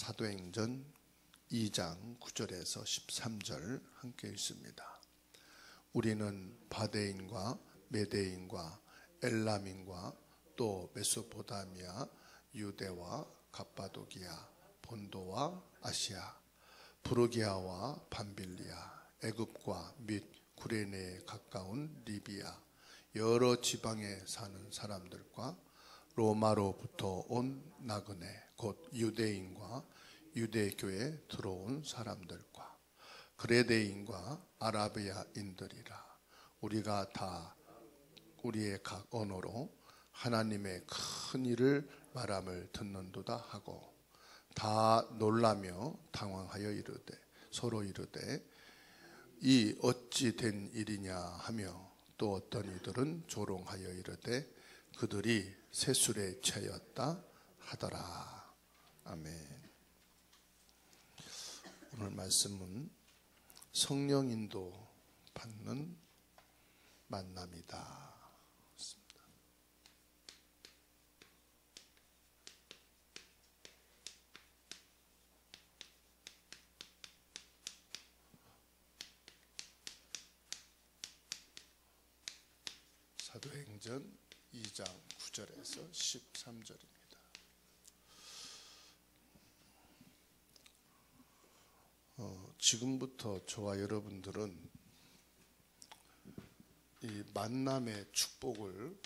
사도행전 2장 9절에서 13절 함께 읽습니다. 우리는 바데인과 메데인과 엘람인과 또 메소포타미아, 유대와 갑바도기아, 본도와 아시아, 부르기아와 밤빌리아, 애굽과 및 구레네에 가까운 리비아, 여러 지방에 사는 사람들과 로마로부터 온 나그네 곧 유대인과 유대교에 들어온 사람들과 그레데인과 아라비아인들이라. 우리가 다 우리의 각 언어로 하나님의 큰 일을 말함을 듣는도다 하고 다 놀라며 당황하여 이르되 서로 이르되 이 어찌 된 일이냐 하며 또 어떤 이들은 조롱하여 이르되 그들이 세술에 채였다 하더라. 아멘. 오늘 말씀은 성령 인도 받는 만남이다. 사도행전 2장 9절에서 13절입니다. 지금부터 저와 여러분들은 이 만남의 축복을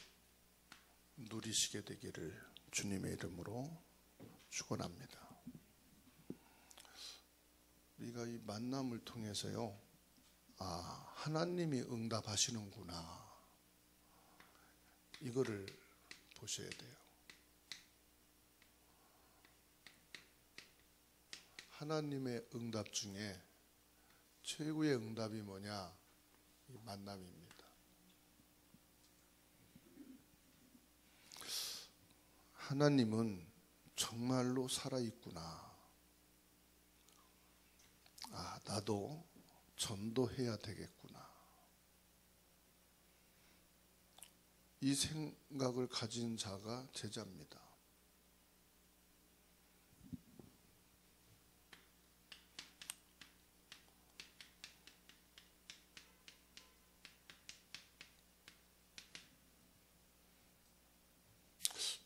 누리시게 되기를 주님의 이름으로 축원합니다. 우리가 이 만남을 통해서요, 하나님이 응답하시는구나, 이거를 보셔야 돼요. 하나님의 응답 중에 최고의 응답이 뭐냐? 이 만남입니다. 하나님은 정말로 살아있구나. 나도 전도해야 되겠구나. 이 생각을 가진 자가 제자입니다.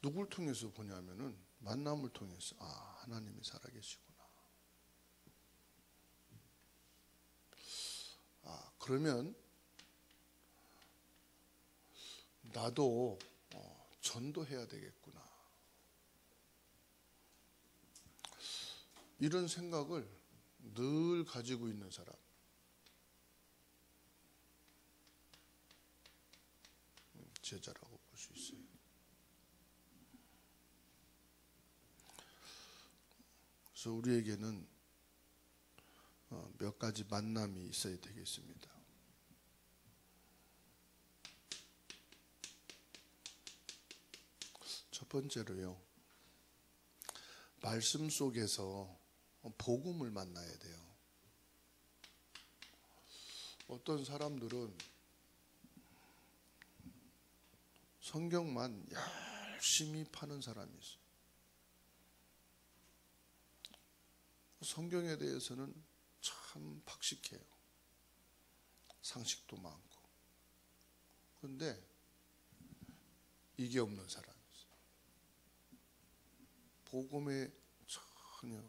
누굴 통해서 보냐면은 만남을 통해서 하나님이 살아계시구나. 그러면 나도 전도해야 되겠구나. 이런 생각을 늘 가지고 있는 사람, 제자라고 볼 수 있어요. 그래서 우리에게는 몇 가지 만남이 있어야 되겠습니다. 첫 번째로요, 말씀 속에서 복음을 만나야 돼요. 어떤 사람들은 성경만 열심히 파는 사람이 있어요. 성경에 대해서는 참 박식해요. 상식도 많고. 그런데 이게 없는 사람이 있어요. 복음에 전혀.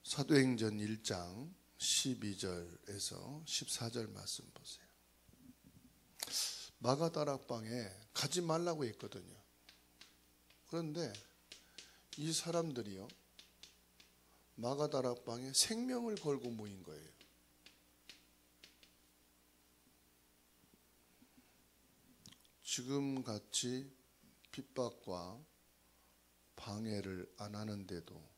사도행전 1장 12절에서 14절 말씀 보세요. 마가다락방에 가지 말라고 했거든요. 그런데 이 사람들이요, 마가다락방에 생명을 걸고 모인 거예요. 지금같이 핍박과 방해를 안 하는데도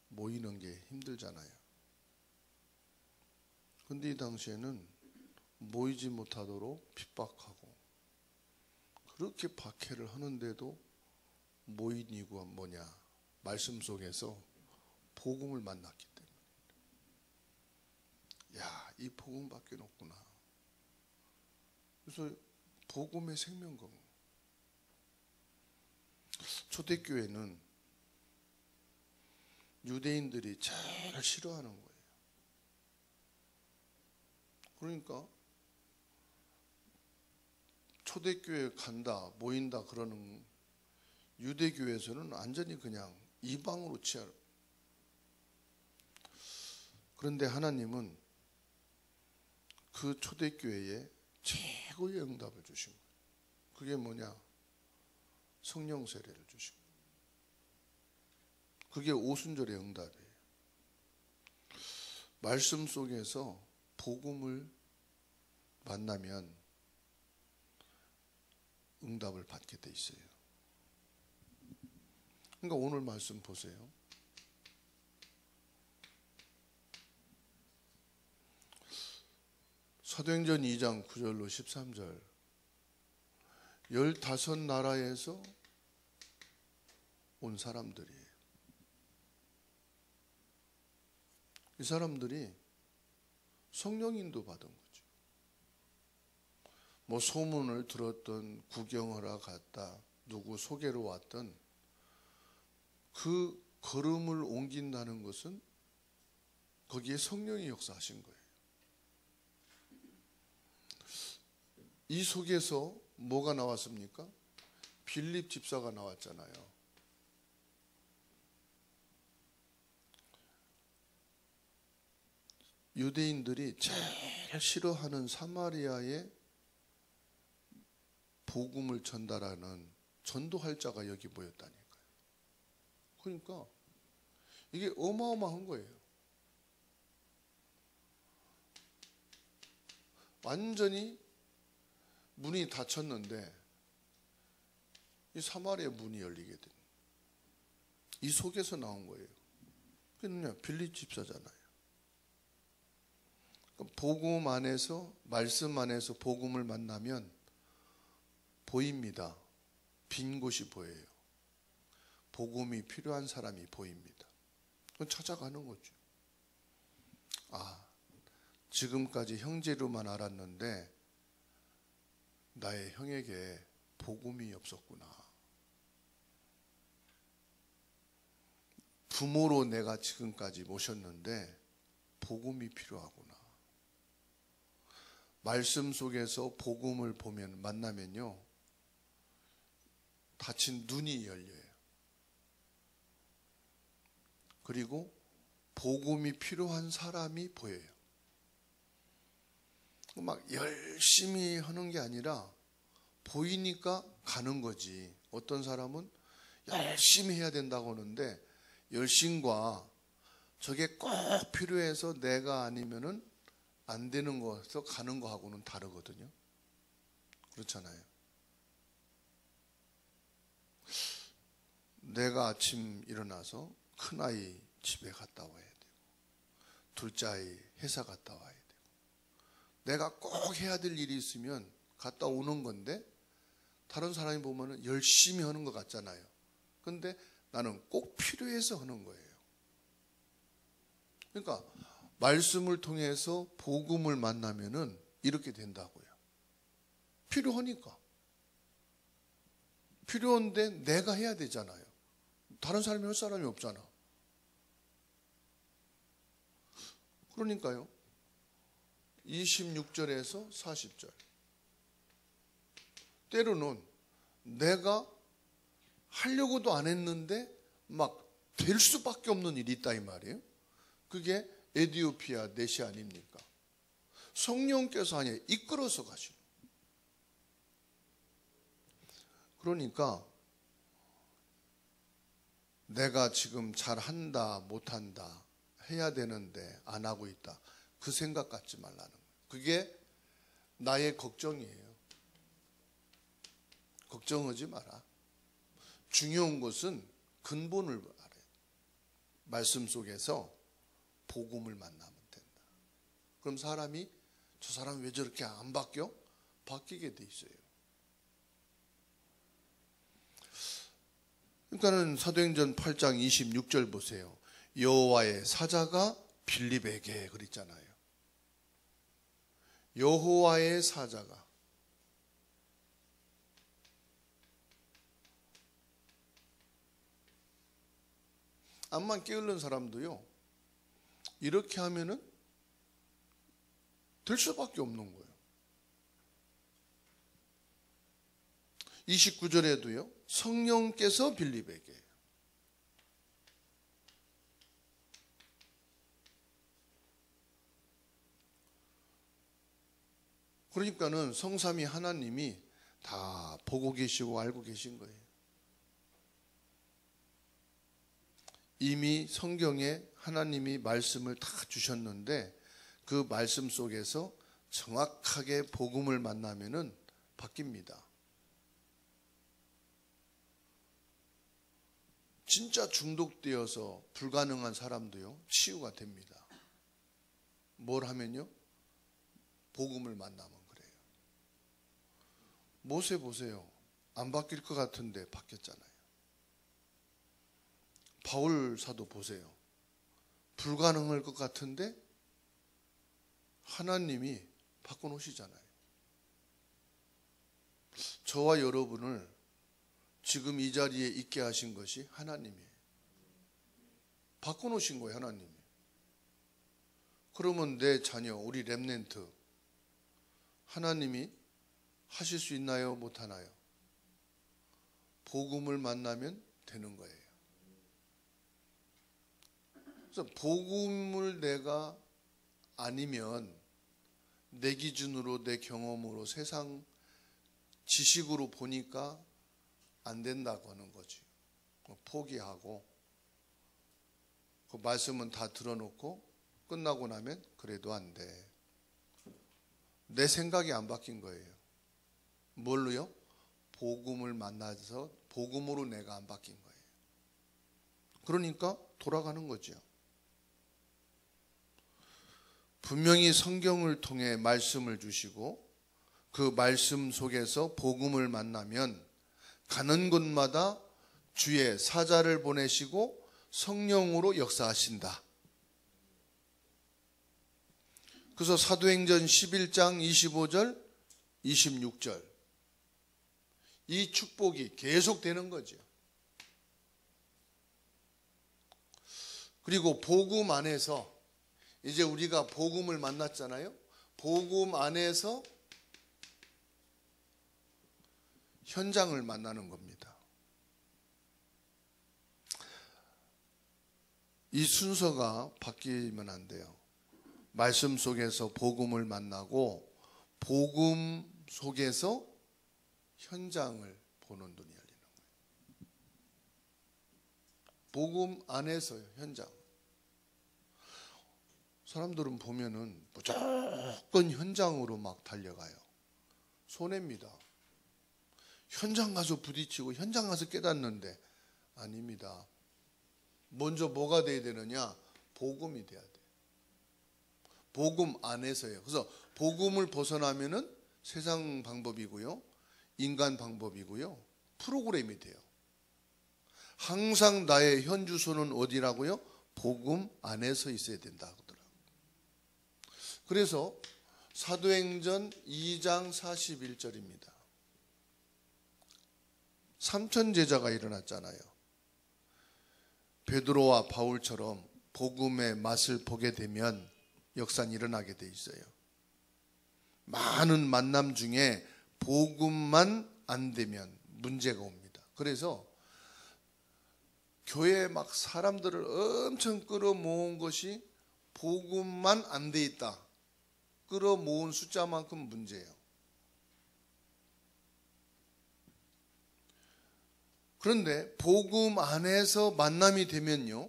모이는 게 힘들잖아요. 근데 이 당시에는 모이지 못하도록 핍박하고 그렇게 박해를 하는데도 모인 이유가 뭐냐? 말씀 속에서 복음을 만났기 때문에. 이 복음밖에 없구나. 그래서 복음의 생명공. 초대교회는 유대인들이 제일 싫어하는 거예요. 그러니까 초대교회 간다, 모인다 그러는 유대교회에서는 완전히 그냥 이방으로 취하라. 그런데 하나님은 그 초대교회에 최고의 응답을 주신 거예요. 그게 뭐냐? 성령 세례를 주신 거예요. 그게 오순절의 응답이에요. 말씀 속에서 복음을 만나면 응답을 받게 돼 있어요. 그러니까 오늘 말씀 보세요. 사도행전 2장 9절로 13절 15나라에서 온 사람들이에요. 이 사람들이 성령 인도 받은 거죠. 뭐 소문을 들었던, 구경하러 갔다, 누구 소개로 왔던, 그 걸음을 옮긴다는 것은 거기에 성령이 역사하신 거예요. 이 속에서 뭐가 나왔습니까? 빌립 집사가 나왔잖아요. 유대인들이 제일 싫어하는 사마리아에 복음을 전달하는 전도할 자가 여기 모였다니까요. 그러니까 이게 어마어마한 거예요. 완전히 문이 닫혔는데 이 사마리아 문이 열리게 된, 이 속에서 나온 거예요. 그냥 빌립 집사잖아요. 복음 안에서, 말씀 안에서 복음을 만나면 보입니다. 빈 곳이 보여요. 복음이 필요한 사람이 보입니다. 그건 찾아가는 거죠. 아, 지금까지 형제로만 알았는데 나의 형에게 복음이 없었구나. 부모로 내가 지금까지 모셨는데 복음이 필요하구나. 말씀 속에서 복음을 보면, 만나면요, 닫힌 눈이 열려요. 그리고 복음이 필요한 사람이 보여요. 막 열심히 하는 게 아니라 보이니까 가는 거지. 어떤 사람은 열심히 해야 된다고 하는데 열심과 저게 꼭 필요해서 내가 아니면은 안 되는 거에서 가는 거하고는 다르거든요. 그렇잖아요. 내가 아침 일어나서 큰아이 집에 갔다 와야 되고, 둘째 아이 회사 갔다 와야 되고, 내가 꼭 해야 될 일이 있으면 갔다 오는 건데 다른 사람이 보면은 열심히 하는 것 같잖아요. 근데 나는 꼭 필요해서 하는 거예요. 그러니까 말씀을 통해서 복음을 만나면은 이렇게 된다고요. 필요하니까. 필요한데 내가 해야 되잖아요. 다른 사람이 할 사람이 없잖아. 그러니까요. 26절에서 40절. 때로는 내가 하려고도 안 했는데 막 될 수밖에 없는 일이 있다 이 말이에요. 그게 에디오피아 내시 아닙니까? 성령께서 아니에요. 이끌어서 가시는. 그러니까 내가 지금 잘한다 못한다 해야 되는데 안 하고 있다, 그 생각 갖지 말라는 거예요. 그게 나의 걱정이에요. 걱정하지 마라. 중요한 것은 근본을 알아요. 말씀 속에서 복음을 만나면 된다. 그럼 사람이, 저 사람 왜 저렇게 안 바뀌어? 바뀌게 돼 있어요. 그러니까는 사도행전 8장 26절 보세요. 여호와의 사자가 빌립에게 그랬잖아요. 여호와의 사자가. 암만 게을른 사람도요, 이렇게 하면은 될 수밖에 없는 거예요. 29절에도요, 성령께서 빌립에게. 그러니까는 성삼위 하나님이 다 보고 계시고 알고 계신 거예요. 이미 성경에 하나님이 말씀을 다 주셨는데 그 말씀 속에서 정확하게 복음을 만나면은 바뀝니다. 진짜 중독되어서 불가능한 사람도요, 치유가 됩니다. 뭘 하면요? 복음을 만나면 그래요. 모세 보세요. 안 바뀔 것 같은데 바뀌었잖아요. 바울 사도 보세요. 불가능할 것 같은데 하나님이 바꿔놓으시잖아요. 저와 여러분을 지금 이 자리에 있게 하신 것이 하나님이에요. 바꿔놓으신 거예요, 하나님이. 그러면 내 자녀, 우리 렘넌트, 하나님이 하실 수 있나요? 못하나요? 복음을 만나면 되는 거예요. 그래서 복음을 내가 아니면 내 기준으로, 내 경험으로, 세상 지식으로 보니까 안 된다고 하는 거지. 포기하고 그 말씀은 다 들어놓고 끝나고 나면 그래도 안 돼. 내 생각이 안 바뀐 거예요. 뭘로요? 복음을 만나서 복음으로 내가 안 바뀐 거예요. 그러니까 돌아가는 거죠. 분명히 성경을 통해 말씀을 주시고 그 말씀 속에서 복음을 만나면 가는 곳마다 주의 사자를 보내시고 성령으로 역사하신다. 그래서 사도행전 11장 25절, 26절 이 축복이 계속되는 거죠. 그리고 복음 안에서 이제 우리가 복음을 만났잖아요. 복음 안에서 현장을 만나는 겁니다. 이 순서가 바뀌면 안 돼요. 말씀 속에서 복음을 만나고 복음 속에서 현장을 보는 눈이 열리는 거예요. 복음 안에서요, 현장. 사람들은 보면은 무조건 현장으로 막 달려가요. 손해입니다. 현장 가서 부딪히고 현장 가서 깨닫는데 아닙니다. 먼저 뭐가 돼야 되느냐? 복음이 돼야 돼요. 복음 안에서요. 그래서 복음을 벗어나면은 세상 방법이고요, 인간 방법이고요, 프로그램이 돼요. 항상 나의 현주소는 어디라고요? 복음 안에서 있어야 된다 하더라고요. 그래서 사도행전 2장 41절입니다. 3천 제자가 일어났잖아요. 베드로와 바울처럼 복음의 맛을 보게 되면 역사는 일어나게 돼 있어요. 많은 만남 중에 복음만 안 되면 문제가 옵니다. 그래서 교회에 막 사람들을 엄청 끌어모은 것이 복음만 안 돼 있다. 끌어모은 숫자만큼 문제예요. 그런데 복음 안에서 만남이 되면요,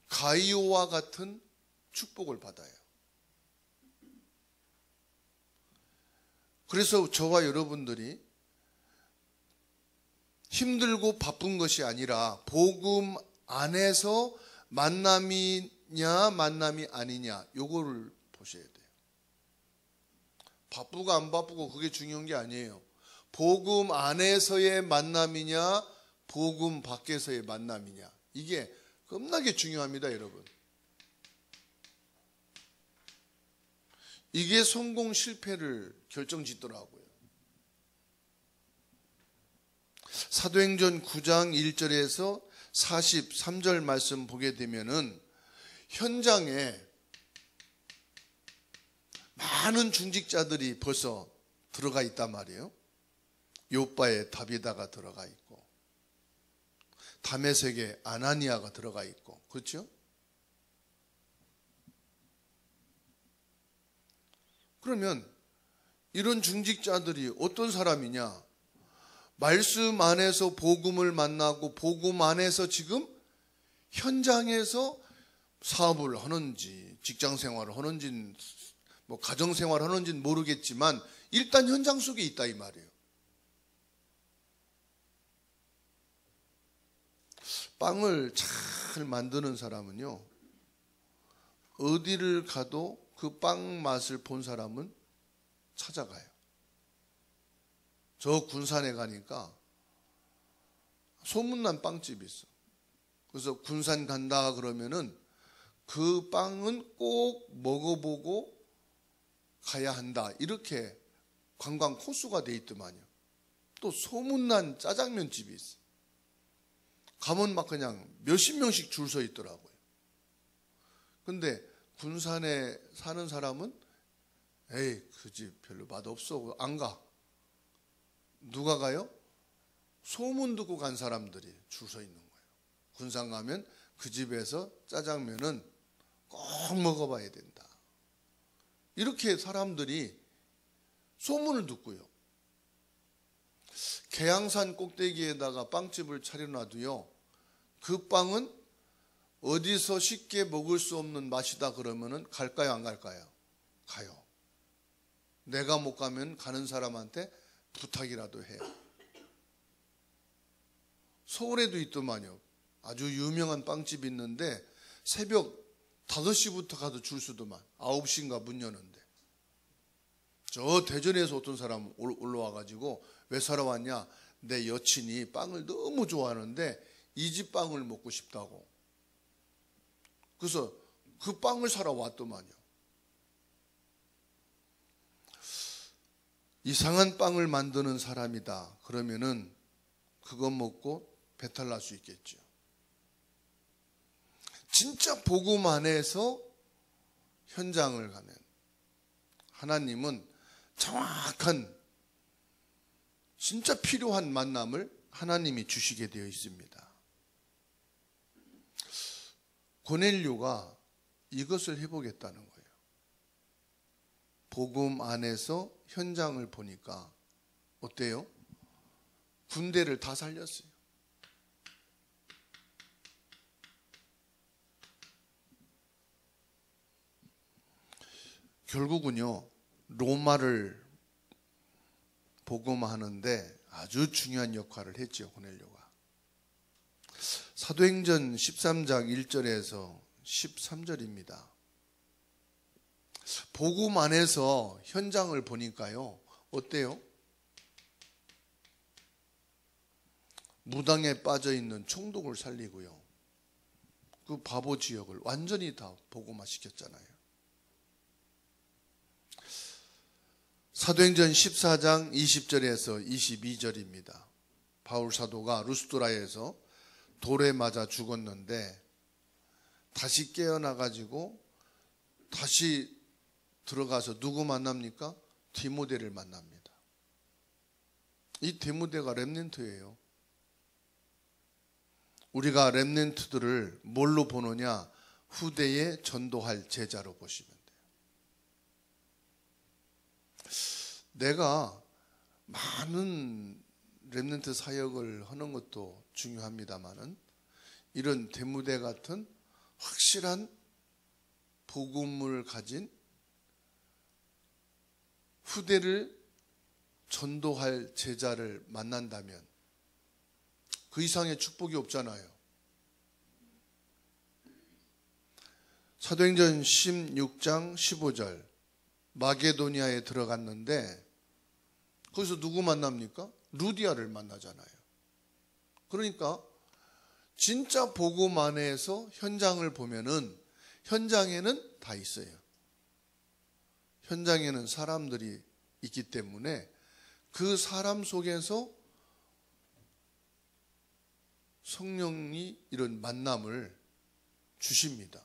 가이오와 같은 축복을 받아요. 그래서 저와 여러분들이 힘들고 바쁜 것이 아니라 복음 안에서 만남이냐 만남이 아니냐 요거를 보셔야 돼요. 바쁘고 안 바쁘고 그게 중요한 게 아니에요. 복음 안에서의 만남이냐 복음 밖에서의 만남이냐 이게 겁나게 중요합니다, 여러분. 이게 성공 실패를 결정짓더라고요. 사도행전 9장 1절에서 43절 말씀 보게 되면은 현장에 많은 중직자들이 벌써 들어가 있단 말이에요. 요바에 다비다가 들어가 있고 다메섹에 아나니아가 들어가 있고, 그렇죠? 그러면 이런 중직자들이 어떤 사람이냐? 말씀 안에서 복음을 만나고 복음 안에서 지금 현장에서 사업을 하는지 직장 생활을 하는지 뭐 가정 생활을 하는지는 모르겠지만 일단 현장 속에 있다 이 말이에요. 빵을 잘 만드는 사람은요, 어디를 가도 그 빵 맛을 본 사람은 찾아가요. 저 군산에 가니까 소문난 빵집이 있어. 그래서 군산 간다 그러면은 그 빵은 꼭 먹어보고 가야 한다, 이렇게 관광 코스가 돼 있더만요. 또 소문난 짜장면 집이 있어. 가면 막 그냥 몇십 명씩 줄 서 있더라고요. 근데 군산에 사는 사람은 에이, 그 집 별로 맛없어, 안 가. 누가 가요? 소문 듣고 간 사람들이 줄 서 있는 거예요. 군산 가면 그 집에서 짜장면은 꼭 먹어봐야 된다. 이렇게 사람들이 소문을 듣고요. 계양산 꼭대기에다가 빵집을 차려놔도요, 그 빵은 어디서 쉽게 먹을 수 없는 맛이다 그러면은 갈까요, 안 갈까요? 가요. 내가 못 가면 가는 사람한테 부탁이라도 해요. 서울에도 있더만요. 아주 유명한 빵집이 있는데 새벽 5시부터 가도 줄 서더만. 9시인가 문 여는데. 저 대전에서 어떤 사람 올라와가지고 왜 사러 왔냐? 내 여친이 빵을 너무 좋아하는데 이 집 빵을 먹고 싶다고. 그래서 그 빵을 사러 왔더만요. 이상한 빵을 만드는 사람이다 그러면은 그거 먹고 배탈 날 수 있겠죠. 진짜 복음 안에서 현장을 가면 하나님은 정확한 진짜 필요한 만남을 하나님이 주시게 되어 있습니다. 고넬료가 이것을 해보겠다는 거예요. 복음 안에서 현장을 보니까 어때요? 군대를 다 살렸어요. 결국은요, 로마를 복음하는데 아주 중요한 역할을 했죠, 고넬료가. 사도행전 13장 1절에서 13절입니다. 복음 안에서 현장을 보니까요, 어때요? 무당에 빠져 있는 총독을 살리고요, 그 바보 지역을 완전히 다 복음화 시켰잖아요. 사도행전 14장 20절에서 22절입니다. 바울 사도가 루스드라에서 돌에 맞아 죽었는데 다시 깨어나가지고 다시 들어가서 누구 만납니까? 디모데를 만납니다. 이 디모데가 렘넌트예요. 우리가 렘넌트들을 뭘로 보느냐? 후대에 전도할 제자로 보시면 돼요. 내가 많은 렘넌트 사역을 하는 것도 중요합니다만은 이런 디모데 같은 확실한 복음을 가진 후대를 전도할 제자를 만난다면 그 이상의 축복이 없잖아요. 사도행전 16장 15절 마게도니아에 들어갔는데 거기서 누구 만납니까? 루디아를 만나잖아요. 그러니까 진짜 복음 안에서 현장을 보면은 현장에는 다 있어요. 현장에는 사람들이 있기 때문에 그 사람 속에서 성령이 이런 만남을 주십니다.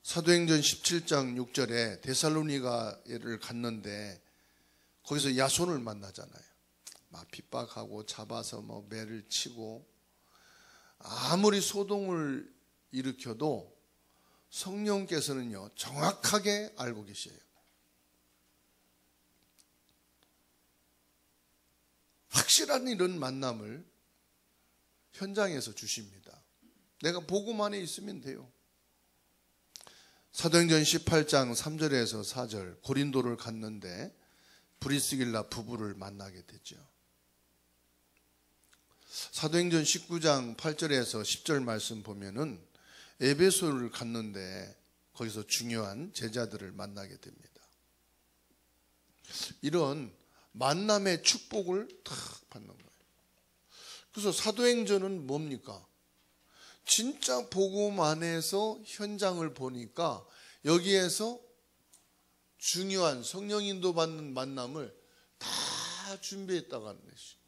사도행전 17장 6절에 데살로니가를 갔는데 거기서 야손을 만나잖아요. 막 핍박하고 잡아서 뭐 매를 치고 아무리 소동을 일으켜도 성령께서는요 정확하게 알고 계셔요. 확실한 이런 만남을 현장에서 주십니다. 내가 복음 안에 있으면 돼요. 사도행전 18장 3절에서 4절 고린도를 갔는데 브리스길라 부부를 만나게 되죠. 사도행전 19장 8절에서 10절 말씀 보면은 에베소를 갔는데 거기서 중요한 제자들을 만나게 됩니다. 이런 만남의 축복을 탁 받는 거예요. 그래서 사도행전은 뭡니까? 진짜 복음 안에서 현장을 보니까 여기에서 중요한 성령 인도 받는 만남을 다 준비했다고 하는 것이죠.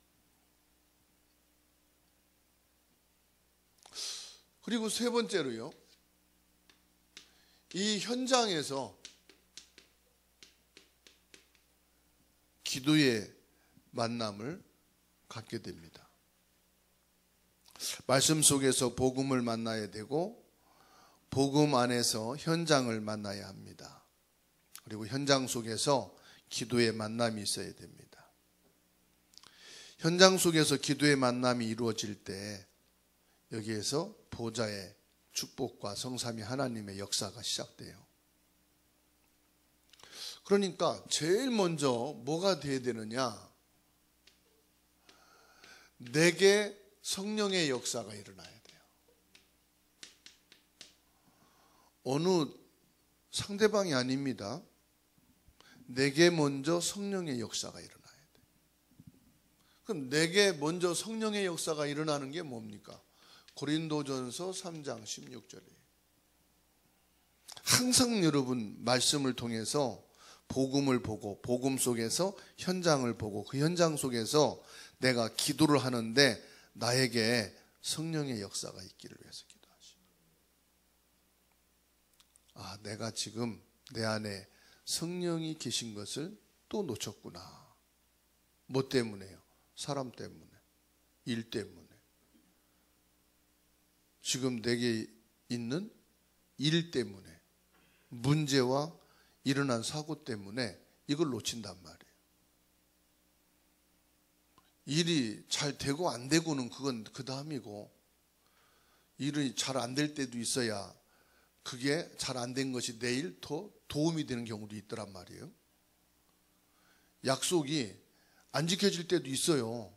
그리고 세 번째로요, 이 현장에서 기도의 만남을 갖게 됩니다. 말씀 속에서 복음을 만나야 되고 복음 안에서 현장을 만나야 합니다. 그리고 현장 속에서 기도의 만남이 있어야 됩니다. 현장 속에서 기도의 만남이 이루어질 때 여기에서 보좌의 축복과 성삼위 하나님의 역사가 시작돼요. 그러니까 제일 먼저 뭐가 돼야 되느냐? 내게 성령의 역사가 일어나야 돼요. 어느 상대방이 아닙니다. 내게 먼저 성령의 역사가 일어나야 돼요. 그럼 내게 먼저 성령의 역사가 일어나는 게 뭡니까? 고린도전서 3장 16절이에요. 항상 여러분 말씀을 통해서 복음을 보고 복음 속에서 현장을 보고 그 현장 속에서 내가 기도를 하는데 나에게 성령의 역사가 있기를 위해서 기도하시고, 아, 내가 지금 내 안에 성령이 계신 것을 또 놓쳤구나. 뭐 때문에요? 사람 때문에, 일 때문에. 지금 내게 있는 일 때문에, 문제와 일어난 사고 때문에 이걸 놓친단 말이에요. 일이 잘 되고 안 되고는 그건 그 다음이고, 일이 잘 안 될 때도 있어야 그게 잘 안 된 것이 내일 더 도움이 되는 경우도 있더란 말이에요. 약속이 안 지켜질 때도 있어요.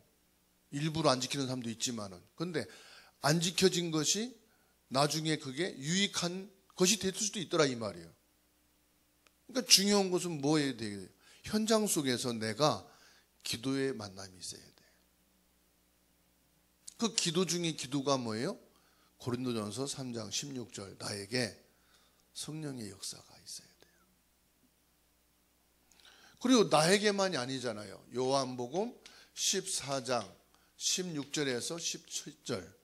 일부러 안 지키는 사람도 있지만은. 근데 안 지켜진 것이 나중에 그게 유익한 것이 될 수도 있더라 이 말이에요. 그러니까 중요한 것은 뭐예요? 현장 속에서 내가 기도의 만남이 있어야 돼. 그 기도 중에 기도가 뭐예요? 고린도전서 3장 16절 나에게 성령의 역사가 있어야 돼요. 그리고 나에게만이 아니잖아요. 요한복음 14장 16절에서 17절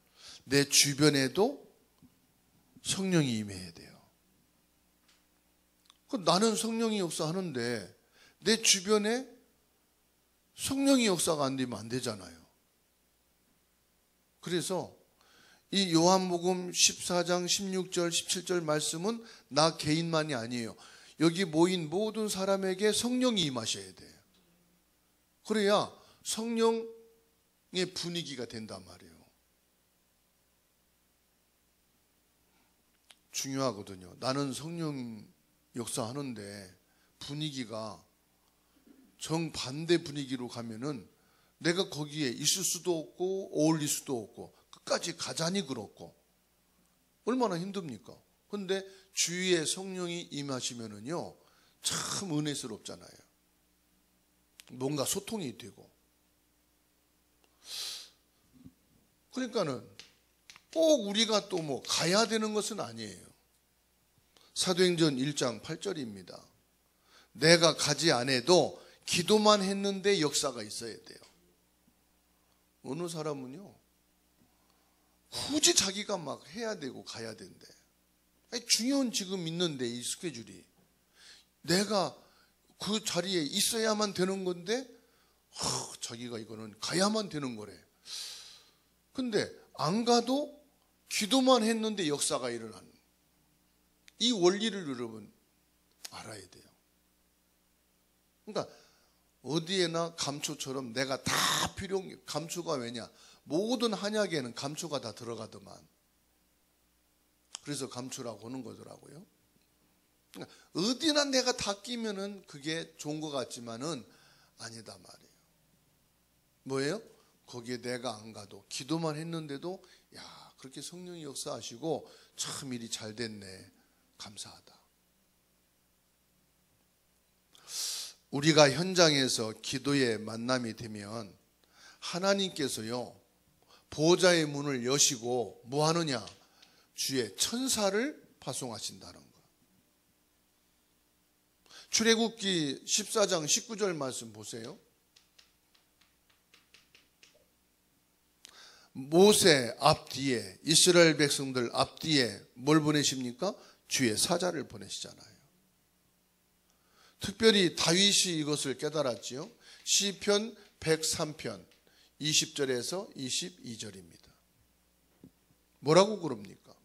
내 주변에도 성령이 임해야 돼요. 나는 성령이 역사하는데 내 주변에 성령이 역사가 안 되면 안 되잖아요. 그래서 이 요한복음 14장 16절 17절 말씀은 나 개인만이 아니에요. 여기 모인 모든 사람에게 성령이 임하셔야 돼요. 그래야 성령의 분위기가 된단 말이에요. 중요하거든요. 나는 성령 역사하는데 분위기가 정반대 분위기로 가면은 내가 거기에 있을 수도 없고 어울릴 수도 없고 끝까지 가자니 그렇고 얼마나 힘듭니까? 근데 주위에 성령이 임하시면은요 참 은혜스럽잖아요. 뭔가 소통이 되고. 그러니까는 꼭 우리가 또 뭐 가야 되는 것은 아니에요. 사도행전 1장 8절입니다. 내가 가지 않아도 기도만 했는데 역사가 있어야 돼요. 어느 사람은요, 굳이 자기가 막 해야 되고 가야 된대. 아니, 중요한 지금 있는데 이 스케줄이 내가 그 자리에 있어야만 되는 건데 자기가 이거는 가야만 되는 거래. 근데 안 가도 기도만 했는데 역사가 일어나는 이 원리를 여러분 알아야 돼요. 그러니까 어디에나 감초처럼 내가 다 필요한 게, 감초가 왜냐? 모든 한약에는 감초가 다 들어가더만. 그래서 감초라고 하는 거더라고요. 그러니까 어디나 내가 다 끼면은 그게 좋은 것 같지만은 아니다 말이에요. 뭐예요? 거기에 내가 안 가도 기도만 했는데도 야, 그렇게 성령이 역사하시고 참 일이 잘 됐네. 감사하다. 우리가 현장에서 기도의 만남이 되면 하나님께서요, 보호자의 문을 여시고 뭐 하느냐? 주의 천사를 파송하신다는 거예요. 출애굽기 14장 19절 말씀 보세요. 모세 앞뒤에, 이스라엘 백성들 앞뒤에 뭘 보내십니까? 주의 사자를 보내시잖아요. 특별히 다윗이 이것을 깨달았지요. 시편 103편 20절에서 22절입니다. 뭐라고 그럽니까?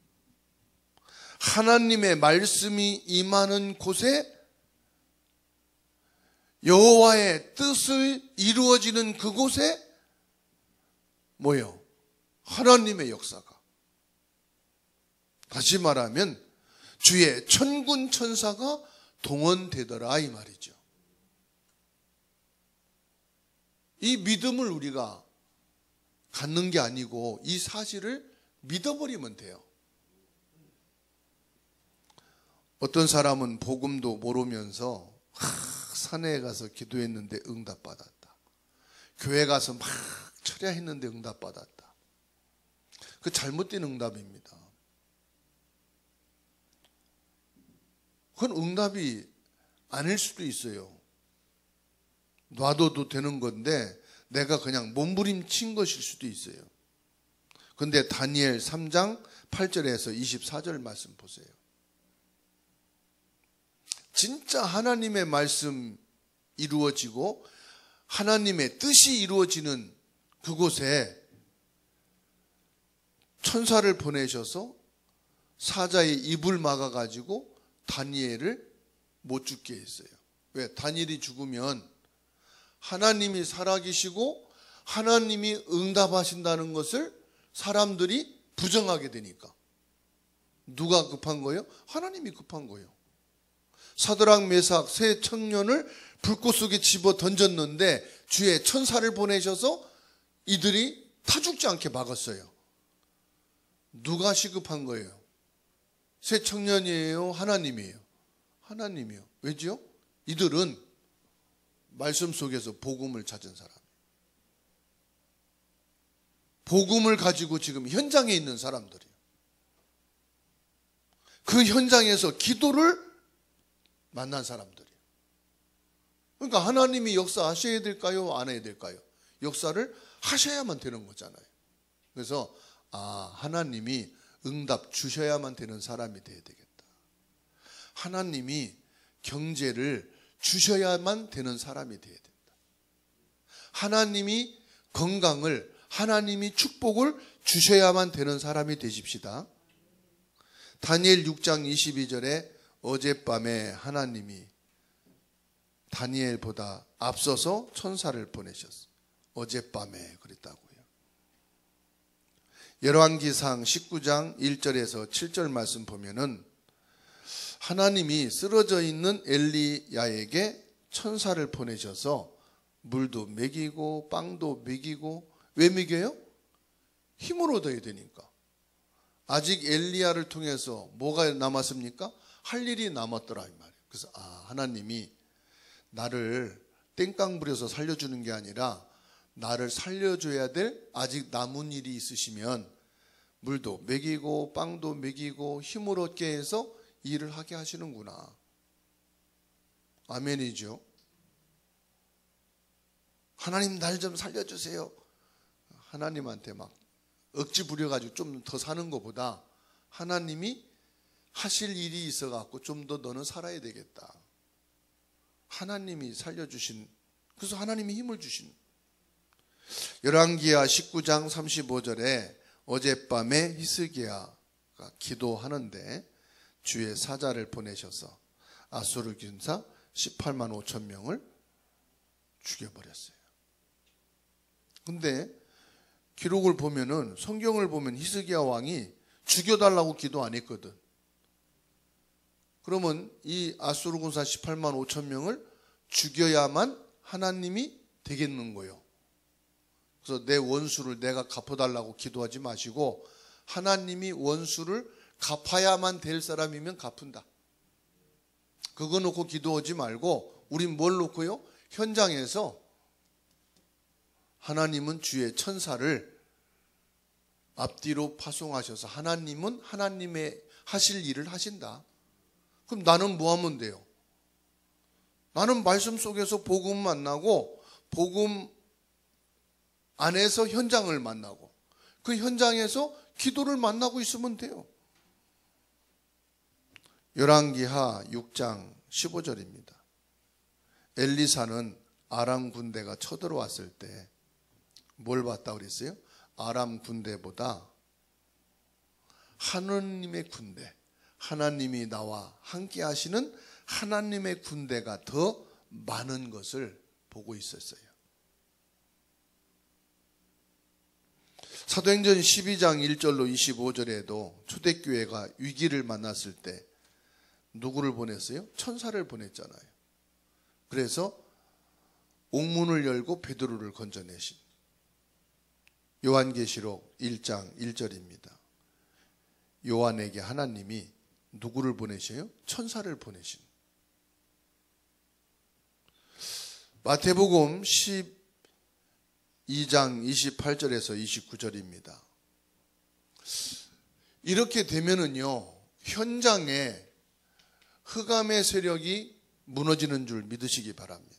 하나님의 말씀이 임하는 곳에 여호와의 뜻을 이루어지는 그곳에 뭐요? 하나님의 역사가. 다시 말하면 주의 천군 천사가 동원되더라 이 말이죠. 이 믿음을 우리가 갖는 게 아니고 이 사실을 믿어버리면 돼요. 어떤 사람은 복음도 모르면서 산에 가서 기도했는데 응답받았다. 교회 가서 막 철야했는데 응답받았다. 그 잘못된 응답입니다. 그건 응답이 아닐 수도 있어요. 놔둬도 되는 건데 내가 그냥 몸부림친 것일 수도 있어요. 근데 다니엘 3장 8절에서 24절 말씀 보세요. 진짜 하나님의 말씀 이루어지고 하나님의 뜻이 이루어지는 그곳에 천사를 보내셔서 사자의 입을 막아가지고 다니엘을 못 죽게 했어요. 왜? 다니엘이 죽으면 하나님이 살아계시고 하나님이 응답하신다는 것을 사람들이 부정하게 되니까. 누가 급한 거예요? 하나님이 급한 거예요. 사드락 메삭 세 청년을 불꽃 속에 집어 던졌는데 주의 천사를 보내셔서 이들이 타 죽지 않게 막았어요. 누가 시급한 거예요? 세 청년이에요? 하나님이에요? 하나님이요. 왜죠? 이들은 말씀 속에서 복음을 찾은 사람. 복음을 가지고 지금 현장에 있는 사람들이에요. 그 현장에서 기도를 만난 사람들이에요. 그러니까 하나님이 역사하셔야 될까요? 안 해야 될까요? 역사를 하셔야만 되는 거잖아요. 그래서 하나님이 응답 주셔야만 되는 사람이 돼야 되겠다. 하나님이 경제를 주셔야만 되는 사람이 돼야 된다. 하나님이 건강을, 하나님이 축복을 주셔야만 되는 사람이 되십시다. 다니엘 6장 22절에 어젯밤에 하나님이 다니엘보다 앞서서 천사를 보내셨어요. 어젯밤에 그랬다고요. 열왕기상 19장 1절에서 7절 말씀 보면은 하나님이 쓰러져 있는 엘리야에게 천사를 보내셔서 물도 먹이고 빵도 먹이고, 왜 먹여요? 힘을 얻어야 되니까. 아직 엘리야를 통해서 뭐가 남았습니까? 할 일이 남았더라 이 말이에요. 그래서 하나님이 나를 땡깡 부려서 살려주는 게 아니라 나를 살려줘야 될 아직 남은 일이 있으시면 물도 먹이고 빵도 먹이고 힘을 얻게 해서 일을 하게 하시는구나. 아멘이죠. 하나님 날 좀 살려주세요. 하나님한테 막 억지 부려가지고 좀 더 사는 것보다 하나님이 하실 일이 있어갖고 좀 더 너는 살아야 되겠다. 하나님이 살려주신, 그래서 하나님이 힘을 주신. 열왕기하 19장 35절에 어젯밤에 히스기야가 기도하는데 주의 사자를 보내셔서 아수르 군사 18만 5천 명을 죽여버렸어요. 근데 기록을 보면은, 성경을 보면 히스기야 왕이 죽여달라고 기도 안 했거든. 그러면 이 아수르 군사 18만 5천 명을 죽여야만 하나님이 되겠는 거예요. 그래서 내 원수를 내가 갚아달라고 기도하지 마시고 하나님이 원수를 갚아야만 될 사람이면 갚은다. 그거 놓고 기도하지 말고 우린 뭘 놓고요? 현장에서 하나님은 주의 천사를 앞뒤로 파송하셔서 하나님은 하나님의 하실 일을 하신다. 그럼 나는 뭐 하면 돼요? 나는 말씀 속에서 복음 만나고 복음 안에서 현장을 만나고 그 현장에서 기도를 만나고 있으면 돼요. 열왕기하 6장 15절입니다. 엘리사는 아람 군대가 쳐들어왔을 때 뭘 봤다 그랬어요? 아람 군대보다 하느님의 군대, 하나님이 나와 함께 하시는 하나님의 군대가 더 많은 것을 보고 있었어요. 사도행전 12장 1절로 25절에도 초대교회가 위기를 만났을 때 누구를 보냈어요? 천사를 보냈잖아요. 그래서 옥문을 열고 베드로를 건져내신. 요한계시록 1장 1절입니다. 요한에게 하나님이 누구를 보내셔요? 천사를 보내신. 마태복음 12장 28절에서 29절입니다. 이렇게 되면은요, 현장에 흑암의 세력이 무너지는 줄 믿으시기 바랍니다.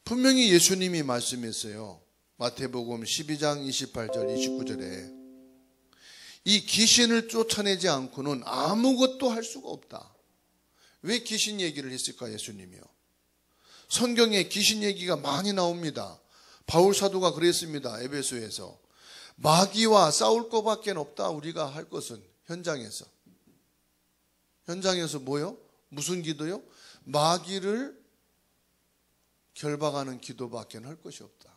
분명히 예수님이 말씀했어요. 마태복음 12장 28절 29절에 이 귀신을 쫓아내지 않고는 아무것도 할 수가 없다. 왜 귀신 얘기를 했을까 예수님이요? 성경에 귀신 얘기가 많이 나옵니다. 바울 사도가 그랬습니다. 에베소에서 마귀와 싸울 것밖에 없다. 우리가 할 것은 현장에서 뭐요? 무슨 기도요? 마귀를 결박하는 기도밖에 할 것이 없다.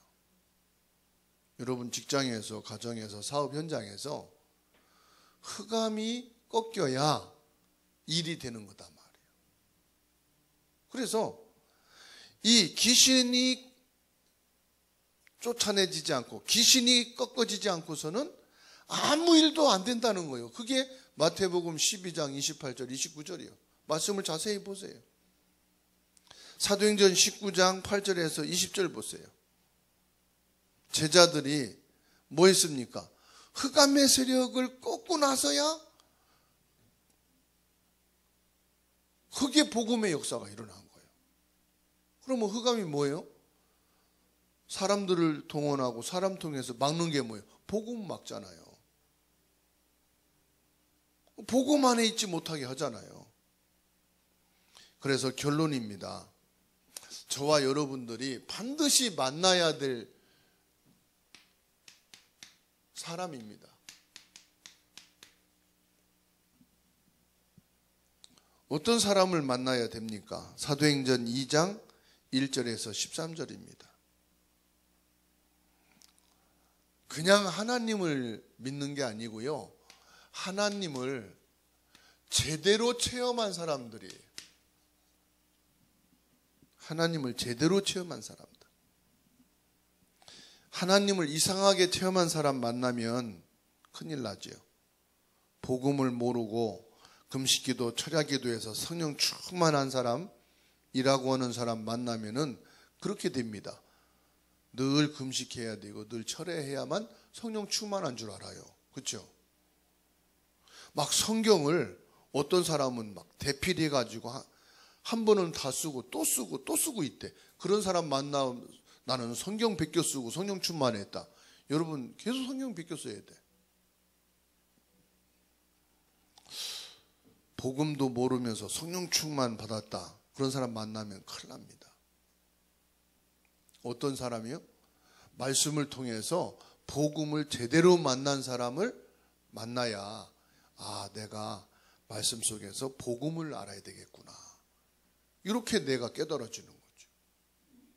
여러분 직장에서, 가정에서, 사업 현장에서 흑암이 꺾여야 일이 되는 거다 말이에요. 그래서 이 귀신이 쫓아내지지 않고 귀신이 꺾어지지 않고서는 아무 일도 안 된다는 거예요. 그게 마태복음 12장 28절 29절이요. 말씀을 자세히 보세요. 사도행전 19장 8절에서 20절 보세요. 제자들이 뭐 했습니까? 흑암의 세력을 꺾고 나서야 흑의 복음의 역사가 일어난 거예요. 그러면 흑암이 뭐예요? 사람들을 동원하고 사람 통해서 막는 게 뭐예요? 복음 막잖아요. 복음 안에 있지 못하게 하잖아요. 그래서 결론입니다. 저와 여러분들이 반드시 만나야 될 사람입니다. 어떤 사람을 만나야 됩니까? 사도행전 2장 1절에서 13절입니다. 그냥 하나님을 믿는 게 아니고요. 하나님을 제대로 체험한 사람들이에요. 하나님을 제대로 체험한 사람들. 하나님을 이상하게 체험한 사람 만나면 큰일 나죠. 복음을 모르고 금식기도, 철야기도에서 성령 충만한 사람이라고 하는 사람 만나면은 그렇게 됩니다. 늘 금식해야 되고 늘 철야해야만 성령 충만한 줄 알아요. 그렇죠? 막 성경을 어떤 사람은 막 대필해가지고 한 번은 다 쓰고 또 쓰고 또 쓰고 있대. 그런 사람 만나면 나는 성경 베껴 쓰고 성령 충만했다. 여러분 계속 성경 베껴 써야 돼. 복음도 모르면서 성령 충만 받았다. 그런 사람 만나면 큰일 납니다. 어떤 사람이요? 말씀을 통해서 복음을 제대로 만난 사람을 만나야 내가 말씀 속에서 복음을 알아야 되겠구나. 이렇게 내가 깨달아지는 거죠.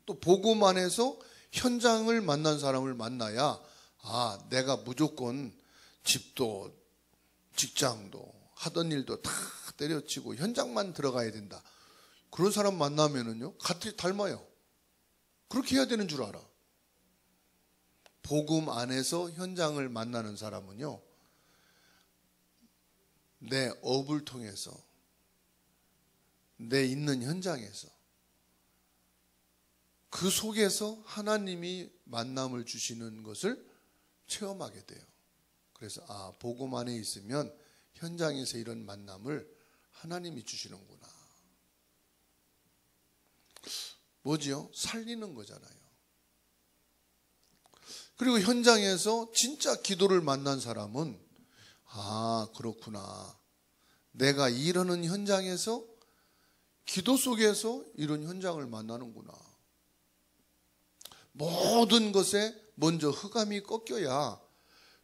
또 복음 안에서 현장을 만난 사람을 만나야 내가 무조건 집도 직장도 하던 일도 다 때려치고 현장만 들어가야 된다. 그런 사람 만나면은요, 같이 닮아요. 그렇게 해야 되는 줄 알아. 복음 안에서 현장을 만나는 사람은요, 내 업을 통해서, 내 있는 현장에서, 그 속에서 하나님이 만남을 주시는 것을 체험하게 돼요. 그래서 복음 안에 있으면 현장에서 이런 만남을 하나님이 주시는구나. 뭐지요? 살리는 거잖아요. 그리고 현장에서 진짜 기도를 만난 사람은 그렇구나. 내가 일하는 현장에서 기도 속에서 이런 현장을 만나는구나. 모든 것에 먼저 흑암이 꺾여야,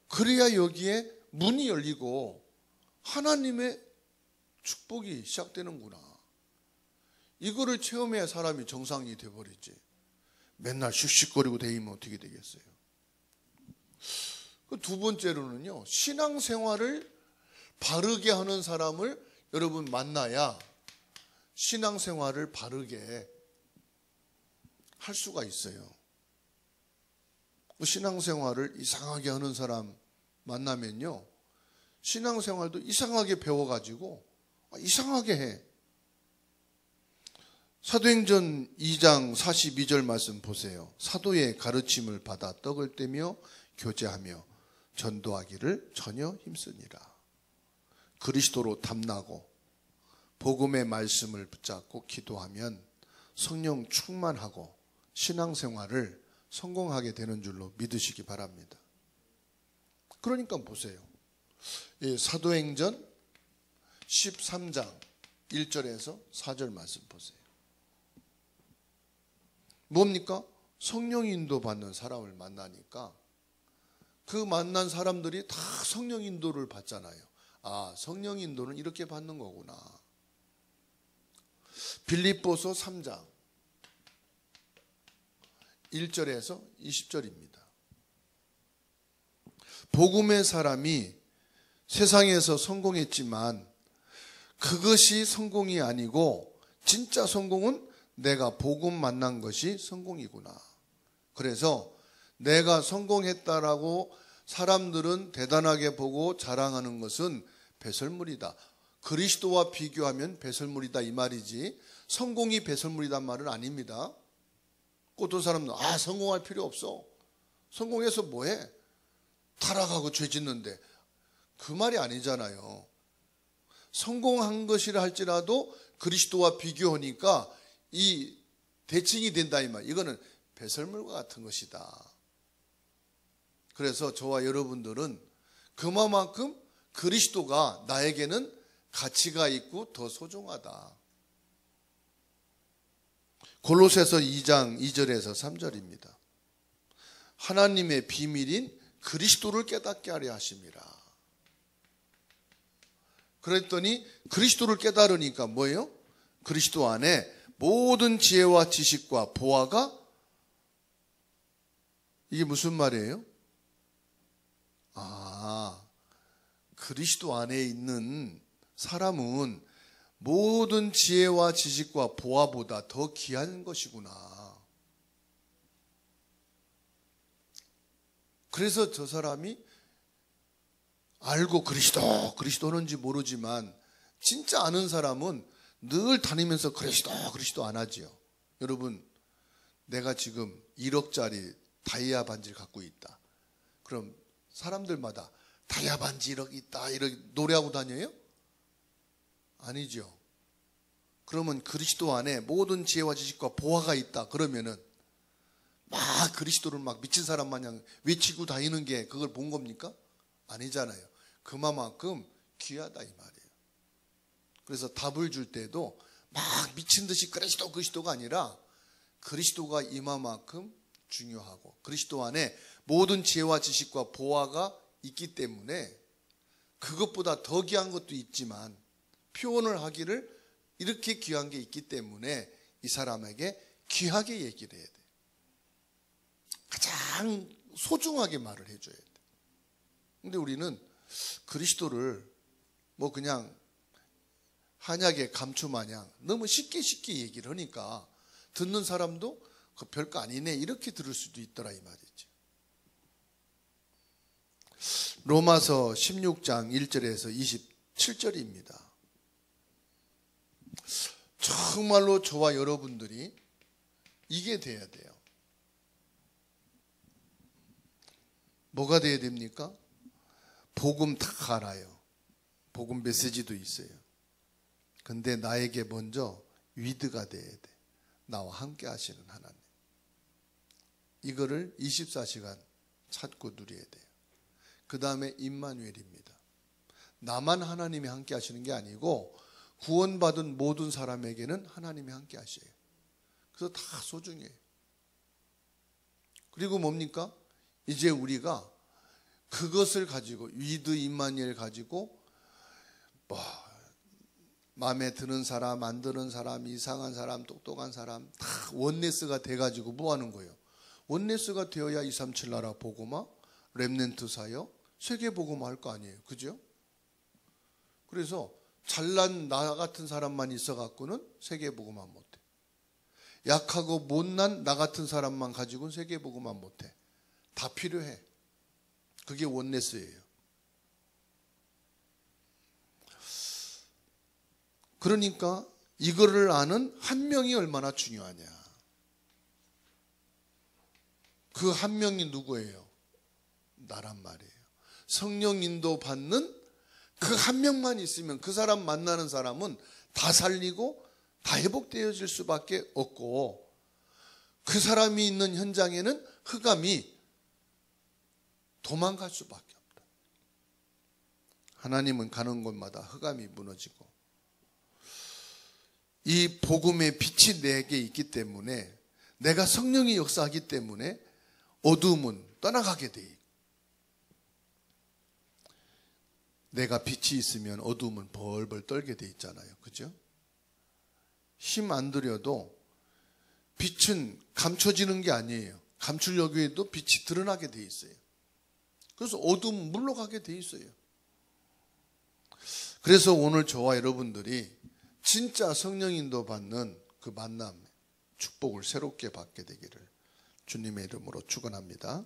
그래야 여기에 문이 열리고 하나님의 축복이 시작되는구나. 이거를 체험해야 사람이 정상이 돼버리지. 맨날 씩씩거리고 다니면 어떻게 되겠어요? 두 번째로는요, 신앙생활을 바르게 하는 사람을 여러분 만나야 신앙생활을 바르게 할 수가 있어요. 신앙생활을 이상하게 하는 사람 만나면요, 신앙생활도 이상하게 배워가지고 이상하게 해. 사도행전 2장 42절 말씀 보세요. 사도의 가르침을 받아 떡을 떼며 교제하며 전도하기를 전혀 힘쓰니라. 그리스도로 탐나고 복음의 말씀을 붙잡고 기도하면 성령 충만하고 신앙생활을 성공하게 되는 줄로 믿으시기 바랍니다. 그러니까 보세요. 사도행전 13장 1절에서 4절 말씀 보세요. 뭡니까? 성령 인도 받는 사람을 만나니까 그 만난 사람들이 다 성령 인도를 받잖아요. 성령 인도는 이렇게 받는 거구나. 빌립보서 3장 1절에서 20절입니다. 복음의 사람이 세상에서 성공했지만 그것이 성공이 아니고 진짜 성공은 내가 복음 만난 것이 성공이구나. 그래서 내가 성공했다라고 사람들은 대단하게 보고 자랑하는 것은 배설물이다. 그리스도와 비교하면 배설물이다 이 말이지, 성공이 배설물이란 말은 아닙니다. 어떤 사람은 성공할 필요 없어. 성공해서 뭐해? 타락하고 죄 짓는데. 그 말이 아니잖아요. 성공한 것이라 할지라도 그리스도와 비교하니까 이 대칭이 된다 이 말. 이거는 배설물과 같은 것이다. 그래서 저와 여러분들은 그만큼 그리스도가 나에게는 가치가 있고 더 소중하다. 골로새서 2장 2절에서 3절입니다. 하나님의 비밀인 그리스도를 깨닫게 하려 하심이라. 그랬더니 그리스도를 깨달으니까 뭐예요? 그리스도 안에 모든 지혜와 지식과 보화가, 이게 무슨 말이에요? 그리스도 안에 있는 사람은 모든 지혜와 지식과 보화보다 더 귀한 것이구나. 그래서 저 사람이 알고 그리스도는지 모르지만 진짜 아는 사람은 늘 다니면서 그리스도 안 하지요. 여러분, 내가 지금 1억짜리 다이아 반지를 갖고 있다. 그럼 사람들마다 다이아 반지 1억 있다 이렇게 노래하고 다녀요? 아니죠. 그러면 그리스도 안에 모든 지혜와 지식과 보화가 있다. 그러면은 막 그리스도를 막 미친 사람 마냥 외치고 다니는 게 그걸 본 겁니까? 아니잖아요. 그만큼 귀하다 이 말이에요. 그래서 답을 줄 때도 막 미친 듯이 그리스도가 아니라 그리스도가 이만큼 중요하고 그리스도 안에 모든 지혜와 지식과 보화가 있기 때문에 그것보다 더 귀한 것도 있지만 표현을 하기를 이렇게 귀한 게 있기 때문에 이 사람에게 귀하게 얘기를 해야 돼. 가장 소중하게 말을 해줘야 돼. 근데 우리는 그리스도를 뭐 그냥 한약의 감초 마냥 너무 쉽게 얘기를 하니까 듣는 사람도 그 별거 아니네 이렇게 들을 수도 있더라 이 말이지. 로마서 16장 1절에서 27절입니다. 정말로 저와 여러분들이 이게 돼야 돼요. 뭐가 돼야 됩니까? 복음 다 알아요. 복음 메시지도 있어요. 근데 나에게 먼저 위드가 돼야 돼. 나와 함께 하시는 하나님. 이거를 24시간 찾고 누려야 돼요. 그 다음에 임마누엘입니다. 나만 하나님이 함께 하시는 게 아니고 구원받은 모든 사람에게는 하나님이 함께 하셔요. 그래서 다 소중해요. 그리고 뭡니까? 이제 우리가 그것을 가지고 위드 임마누엘 가지고 뭐 마음에 드는 사람, 안 드는 사람, 이상한 사람, 똑똑한 사람 다 원네스가 돼가지고 뭐 하는 거예요? 원네스가 되어야 237 나라 복음화, 렘넌트 사역, 세계 복음화 할 거 아니에요. 그죠? 그래서 잘난 나 같은 사람만 있어갖고는 세계 복음화 못해. 약하고 못난 나 같은 사람만 가지고는 세계 복음화 못해. 다 필요해. 그게 원네스예요. 그러니까 이거를 아는 한 명이 얼마나 중요하냐. 그 한 명이 누구예요? 나란 말이에요. 성령 인도 받는 그 한 명만 있으면 그 사람 만나는 사람은 다 살리고 다 회복되어질 수밖에 없고 그 사람이 있는 현장에는 흑암이 도망갈 수밖에 없다. 하나님은 가는 곳마다 흑암이 무너지고 이 복음의 빛이 내게 있기 때문에 내가 성령이 역사하기 때문에 어두움은 떠나가게 돼 있고 내가 빛이 있으면 어두움은 벌벌 떨게 돼 있잖아요. 그죠? 힘 안 들여도 빛은 감춰지는 게 아니에요. 감추려고 해도 빛이 드러나게 돼 있어요. 그래서 어두움은 물러가게 돼 있어요. 그래서 오늘 저와 여러분들이 진짜 성령 인도 받는 그 만남, 축복을 새롭게 받게 되기를 주님의 이름으로 축원합니다.